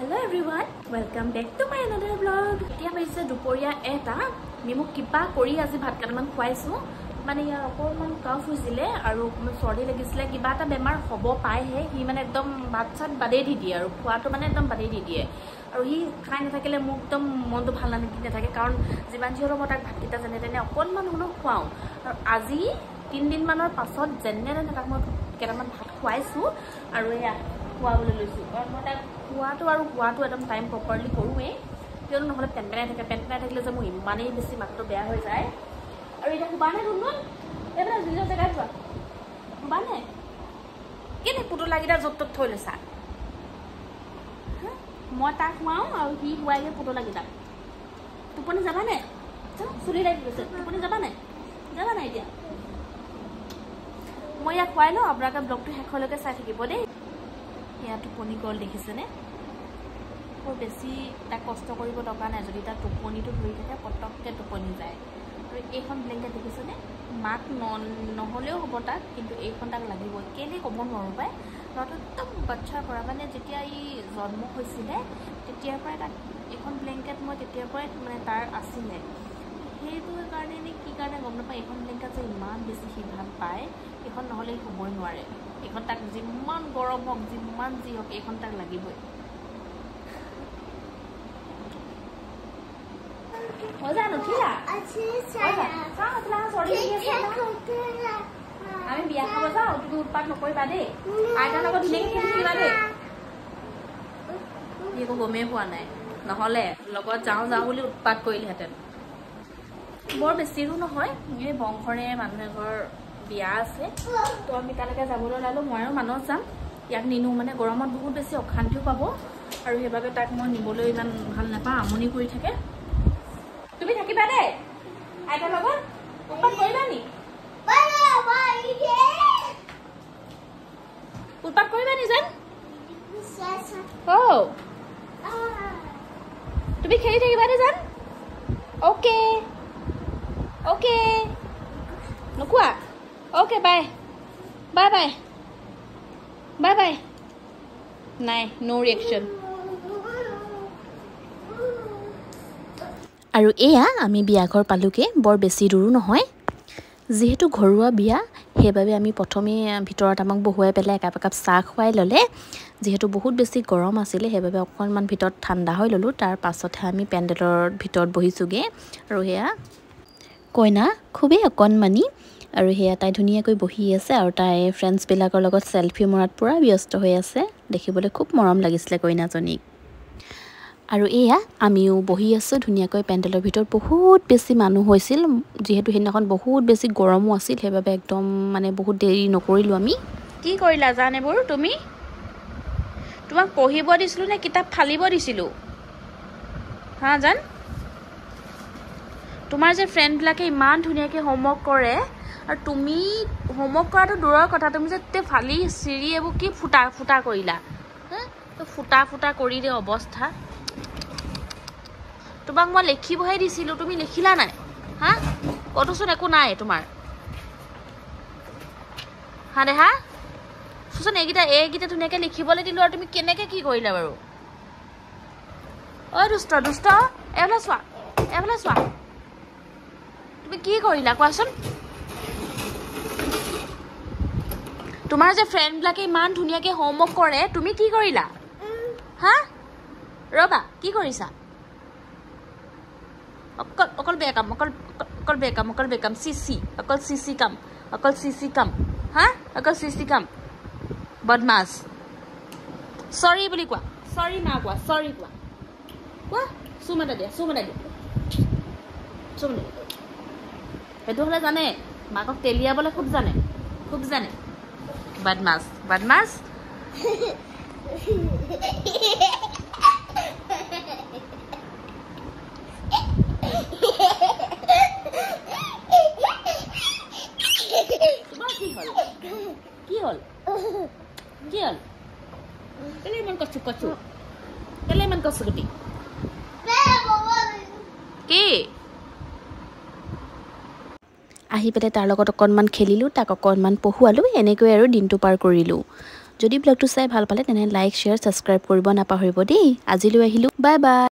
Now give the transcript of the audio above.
Hello everyone, welcome back to my another vlog. এতিয়া হৈছে দুপৰীয়া এটা মিমু কিবা কৰি আজি ভাত কাটামান খুৱাইছো মানে ইয়াৰ অকমান কাফ হৈছিলে আৰু চৰ্দি লাগিছিলে কিবা এটা বেমাৰ হ'ব পায়হে হি মানে একদম ভাত চাত বাদে দি দিয়ে আৰু খোৱাটো মানে একদম বাদে দি দিয়ে আৰু হি খাই নাথাকিলে মোক একদম মনটো ভাল নাথাকে কাৰণ যিমান যি হ'লেও মই তাক ভাতকেইটা যেনে তেনে অকণমান হ'লেও খুৱাওঁ আৰু আজি 3 দিন মানৰ পাছত যেনে তেনে তাক মই কেইটামান ভাত খুৱাইছো আৰু এয়া খুৱাবলৈ লৈছোঁ কাৰণ মই তাক খোৱাটো আৰু খোৱাটো একদম টাইম প্ৰপাৰলি কৰোঁৱেই কিয়নো নহ'লে পেনপেনাই থাকিলে যে মোৰ ইমানেই বেছি মাথাটো বেয়া হৈ যায় আৰু এতিয়া শুবা নাই ধুনুন এইবিলাক নিজৰ জেগাত যোৱা শুবা নাই কেনে পুতলাকেইটা য'ত ত'ত থৈ লৈছা মই তাক খুৱাওঁ আৰু সি খুৱাইগৈ পুতলাকেইটাক টোপনি যাবা নাই চুলি লাগি গৈছে টোপনি যাবা নাই এতিয়া মই ইয়াক খুৱাই লওঁ আপোনালোকে ব্লগটো শেষলৈকে চাই থাকিব দেই ইয়াত টোপনি গ'ল দেখিছেনে বৰ বেছি তাক কষ্ট কৰিব দৰকাৰ নাই যদি তাক টোপনিটো ধৰি থাকে পটককৈ টোপনি যায় আৰু এইখন ব্লেংকেট দেখিছেনে মাক নহ'লেও হ'ব তাক কিন্তু এইখন তাক লাগিবই কেলৈ ক'ব নোৱাৰোঁ পাই ল'ৰাটো একদম বাচ্ছাৰ পৰা মানে যেতিয়া ই জন্ম হৈছিলে তেতিয়াৰ পৰাই তাক এইখন ব্লেংকেট মই তেতিয়াৰ পৰাই মানে তাৰ আছিলে সেইটো কাৰণে নে কি কাৰণে গম নাপায় এইখন ব্লেংকেট যে ইমান বেছি সি ভাল পায় এইখন নহ'লে শুবই নোৱাৰে এইখন তাক যিমান গৰম হওক যিমান যি হওক এইখন তাক লাগিবই মজা নুঠিলা আমি বিয়া খাব যাওঁ তুমি উৎপাত নকৰিবা দেই আইতাৰ লগত ধুনীয়াকৈ খেলি থাকিবা দেই একো গমেই পোৱা নাই নহ'লে লগত যাওঁ বুলি উৎপাত কৰিলেহেঁতেন বৰ বেছিও নহয় এই বংশৰে মানুহ এঘৰ বিয়া আছে তো আমি তালৈকে যাবলৈ ওলালোঁ মই আৰু মানুহ যাম ইয়াক নিনো মানে গৰমত বহুত বেছি অশান্তিও পাব আৰু সেইবাবে তাক মই নিবলৈ ইমান ভাল নাপাওঁ আমনি কৰি থাকে তুমি থাকিবা দেই আইতাৰ লগত উৎপাত কৰিবা নি উৎপাত কৰিবা নি যেন তুমি খেলি থাকিবা দেই যেন অ'কে অ'কে নোকোৱা অ'কে বাই নাই ন' ৰিয়েকশ্যন আৰু এয়া আমি বিয়াঘৰ পালোঁগৈ বৰ বেছি দূৰো নহয় যিহেতু ঘৰুৱা বিয়া সেইবাবে আমি প্ৰথমে ভিতৰত আমাক বহুৱাই পেলাই একাপ চাহ খুৱাই ল'লে যিহেতু বহুত বেছি গৰম আছিলে সেইবাবে অকণমান ভিতৰত ঠাণ্ডা হৈ ল'লোঁ তাৰ পাছতহে আমি পেণ্ডেলৰ ভিতৰত বহিছোঁগৈ আৰু সেয়া কইনা খুবেই অকণমানি আৰু সেয়া তাই ধুনীয়াকৈ বহি আছে আৰু তাই ফ্ৰেণ্ডছবিলাকৰ লগত চেলফি মৰাত পূৰা ব্যস্ত হৈ আছে দেখিবলৈ খুব মৰম লাগিছিলে কইনাজনীক আৰু এয়া আমিও বহি আছোঁ ধুনীয়াকৈ পেণ্ডেলৰ ভিতৰত বহুত বেছি মানুহ হৈছিল যিহেতু সেইদিনাখন বহুত বেছি গৰমো আছিল সেইবাবে একদম মানে বহুত দেৰি নকৰিলোঁ আমি কি কৰিলা জান এইবোৰ তুমি তোমাক পঢ়িব দিছিলোঁ নে কিতাপ ফালিব দিছিলোঁ হা জান তোমাৰ যে ফ্ৰেণ্ডবিলাকে ইমান ধুনীয়াকৈ হোমৱৰ্ক কৰে আৰু তুমি হোমৱৰ্ক কৰাটো দূৰৰ কথা তুমি যে ফালি চিৰি এইবোৰ কি ফুটা কৰিলা ফুটা কৰি দে অৱস্থা তোমাক মই লিখিবহে দিছিলোঁ তুমি লিখিলা নাই হা কতোচোন একো নাই তোমাৰ হা দেহা চোন এইকেইটা ধুনীয়াকৈ লিখিবলৈ দিলোঁ আৰু তুমি কেনেকৈ কি কৰিলা বাৰু ঐ দুষ্ট এইফালে চোৱা তুমি কি কৰিলা কোৱাচোন তোমাৰ যে ফ্ৰেণ্ডবিলাকে ইমান ধুনীয়াকৈ হোমৱৰ্ক কৰে তুমি কি কৰিলা হা ৰ'বা কি কৰিছা অকল বেয়া কাম চিচি কাম হা অকল চিচি কাম বদমাছ চৰি বুলি কোৱা চৰি না কোৱা চৰি কোৱা চুম এটা দিয়া সেইটো হ'লে জানে মাকক তেলিয়াবলৈ খুব জানে বদমাছ কি হ'ল কেলে ইমান কচু গুটি কি আহি পেলাই তাৰ লগত অকণমান খেলিলোঁ তাক অকণমান পঢ়ুৱালোঁ এনেকৈ আৰু দিনটো পাৰ কৰিলোঁ যদি ব্লগটো চাই ভাল পালে তেনে লাইক শ্বেয়াৰ ছাবস্ক্ৰাইব কৰিব নাপাহৰিব দেই আজিলৈ আহিলোঁ বাই বাই